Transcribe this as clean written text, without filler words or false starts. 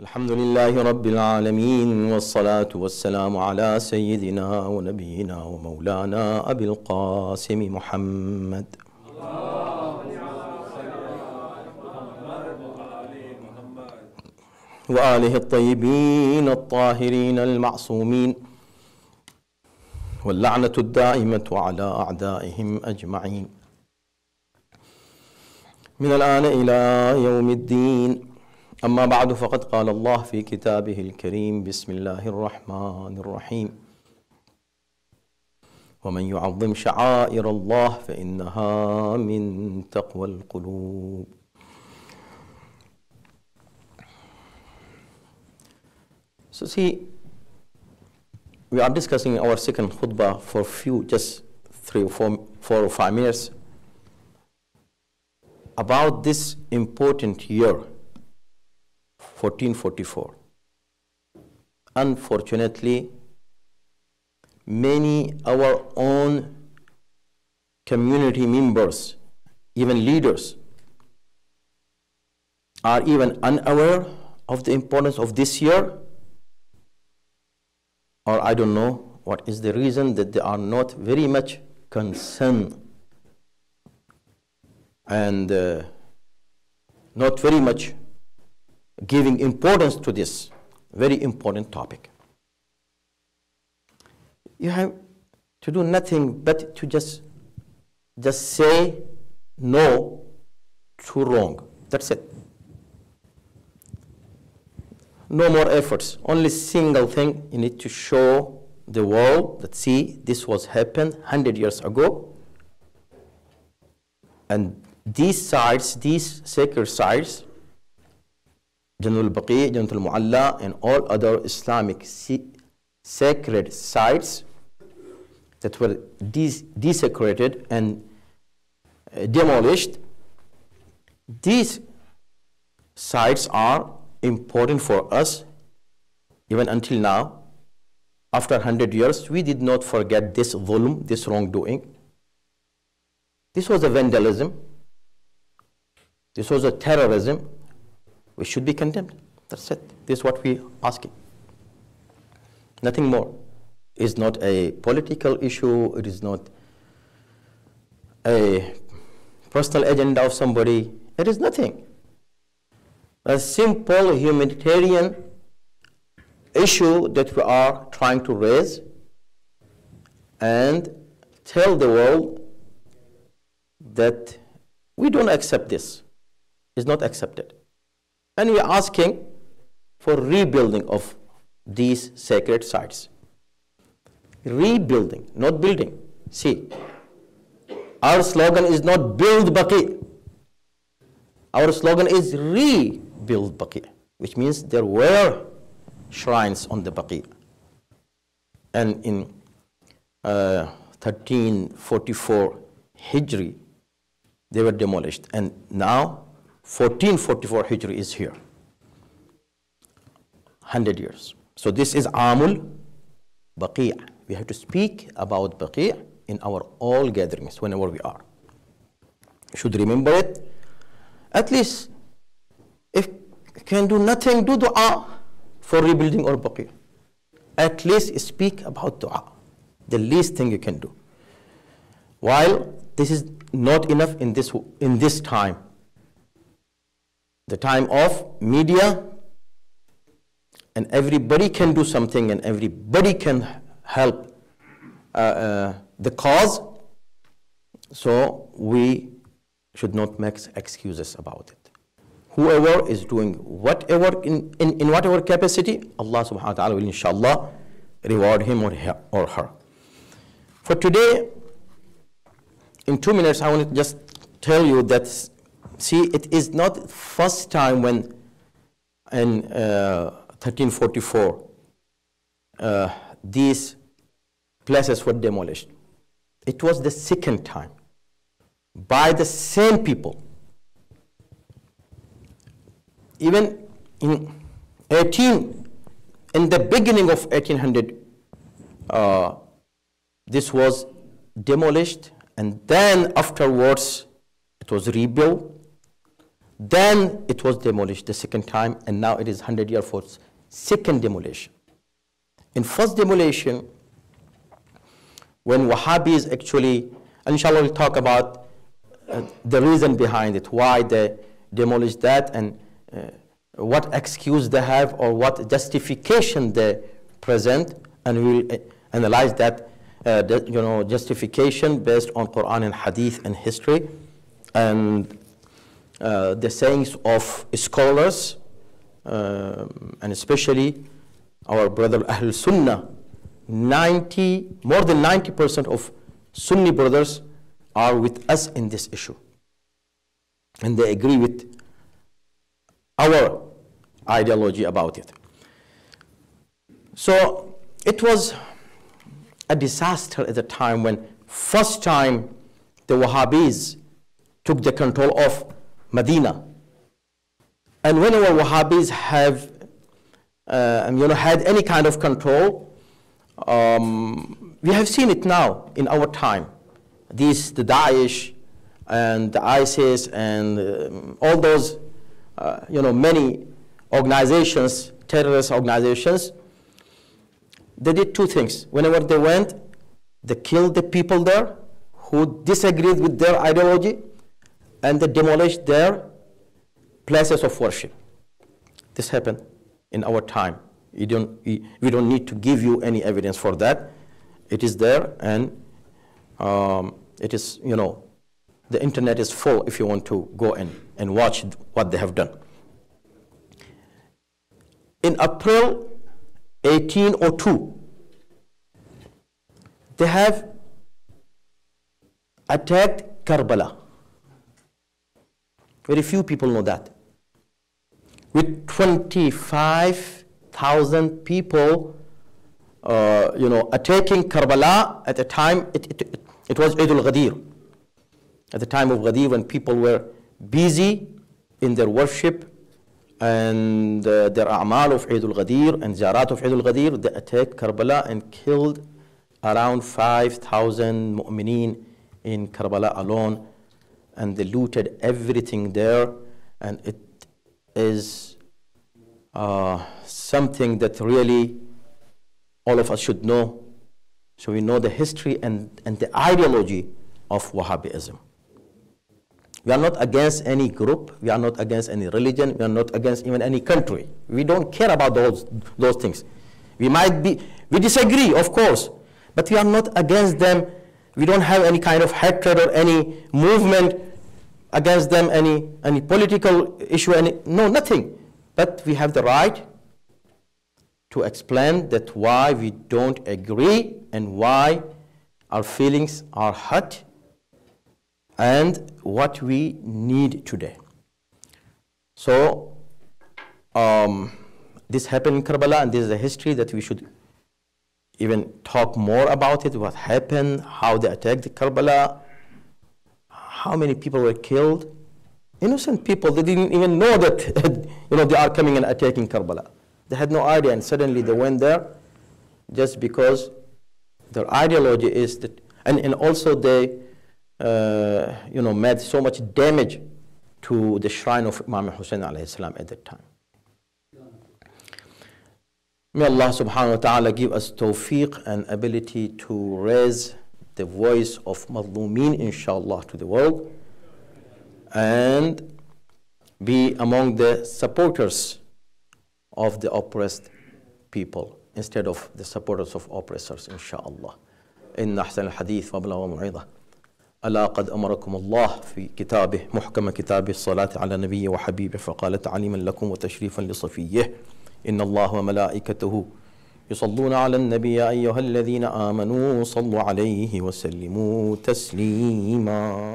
الحمد لله رب العالمين والصلاة والسلام على سيدنا ونبينا ومولانا أبي القاسم محمد وآله الطيبين الطاهرين المعصومين واللعنة الدائمة على أعدائهم أجمعين من الآن إلى يوم الدين. أما بعد فقد قال الله في كتابه الكريم بسم الله الرحمن الرحيم ومن يعظم شعائر الله فإنها من تقوى القلوب. So see, we are discussing our second khutbah for just 3 or 4 or 5 minutes about this important year 1444. Unfortunately, many our own community members, even leaders, are even unaware of the importance of this year, or I don't know what is the reason that they are not very much concerned and not very much giving importance to this very important topic. You have to do nothing but to just say no to wrong. That's it. No more efforts. Only single thing you need to show the world that, see, this was happened 100 years ago. And these sites, these sacred sites, Jannah al-Baqee, Jannah al-Mu'alla, and all other Islamic sacred sites that were desecrated and demolished, these sites are important for us even until now. After 100 years, we did not forget this dhulm, this wrongdoing. This was a vandalism. This was a terrorism. We should be condemned. That's it. This is what we are asking. Nothing more. It's not a political issue. It is not a personal agenda of somebody. It is nothing. A simple humanitarian issue that we are trying to raise and tell the world that we don't accept this. It's not accepted. And we are asking for rebuilding of these sacred sites. Rebuilding, not building. See, our slogan is not build Baqee. Our slogan is rebuild Baqee, which means there were shrines on the Baqee. And in 1344 Hijri, they were demolished. And now 1444 Hijri is here. 100 years. So this is Amul Baqee. We have to speak about Baqee in our all gatherings whenever we are. You should remember it. At least, if you can do nothing, do dua for rebuilding our Baqee. At least speak about dua. The least thing you can do. While this is not enough in this time, the time of media, and everybody can do something and everybody can help the cause, so we should not make excuses about it. Whoever is doing whatever in whatever capacity, Allah subhanahu wa ta'ala will inshallah reward him or her. For today, in 2 minutes, I want to just tell you that, see, it is not first time when in 1344 these places were demolished. It was the second time by the same people. Even in the beginning of 1800, this was demolished, and then afterwards it was rebuilt. Then it was demolished the second time, and now it is 100 years for second demolition. In first demolition, when Wahhabis actually, inshallah we'll talk about the reason behind it, why they demolished that, and what excuse they have or what justification they present, and we'll analyze that justification based on Quran and Hadith and history, and the sayings of scholars, and especially our brother Ahlul Sunnah. More than 90% of Sunni brothers are with us in this issue, and they agree with our ideology about it. So it was a disaster at the time when first time the Wahhabis took the control of Medina. And whenever Wahhabis have had any kind of control, we have seen it now in our time. The Daesh and the ISIS and all those many organizations, terrorist organizations, they did two things. Whenever they went, they killed the people there who disagreed with their ideology, and they demolished their places of worship. This happened in our time. We don't need to give you any evidence for that. It is there, and it is, the internet is full if you want to go and watch what they have done. In April 1802, they have attacked Karbala. Very few people know that. With 25,000 people, attacking Karbala at the time, it was Eid al-Ghadir. At the time of Ghadir, when people were busy in their worship and their a'mal of Eid al-Ghadir and ziyarat of Eid al-Ghadir, they attacked Karbala and killed around 5,000 mu'mineen in Karbala alone, and they looted everything there, and it is something that really all of us should know, so we know the history and the ideology of Wahhabism. We are not against any group, we are not against any religion, we are not against even any country. We don't care about those things. We disagree, of course, but we are not against them. We don't have any kind of hatred or any movement against them, any political issue, no, nothing. But we have the right to explain that why we don't agree and why our feelings are hurt and what we need today. So this happened in Karbala, and this is a history that we should even talk more about it, what happened, how they attacked Karbala, how many people were killed. Innocent people, they didn't even know that they are coming and attacking Karbala. They had no idea, and suddenly they went there just because their ideology is that, and also they made so much damage to the shrine of Imam Husain alayhi salam at that time. May Allah subhanahu wa ta'ala give us tawfiq and ability to raise the voice of Mazlumeen, inshallah, to the world, and be among the supporters of the oppressed people instead of the supporters of oppressors, inshallah. إن أحسن الحديث وأبلغ موعظة ألا قد أمركم الله في كتابه محكم كتابه الصلاة على نبيه وحبيبه فقال تعليما لكم وتشريفا لصفيه إن الله وملائكته يصلون على النبي يا أيها الذين آمنوا صلوا عليه وسلموا تسليما.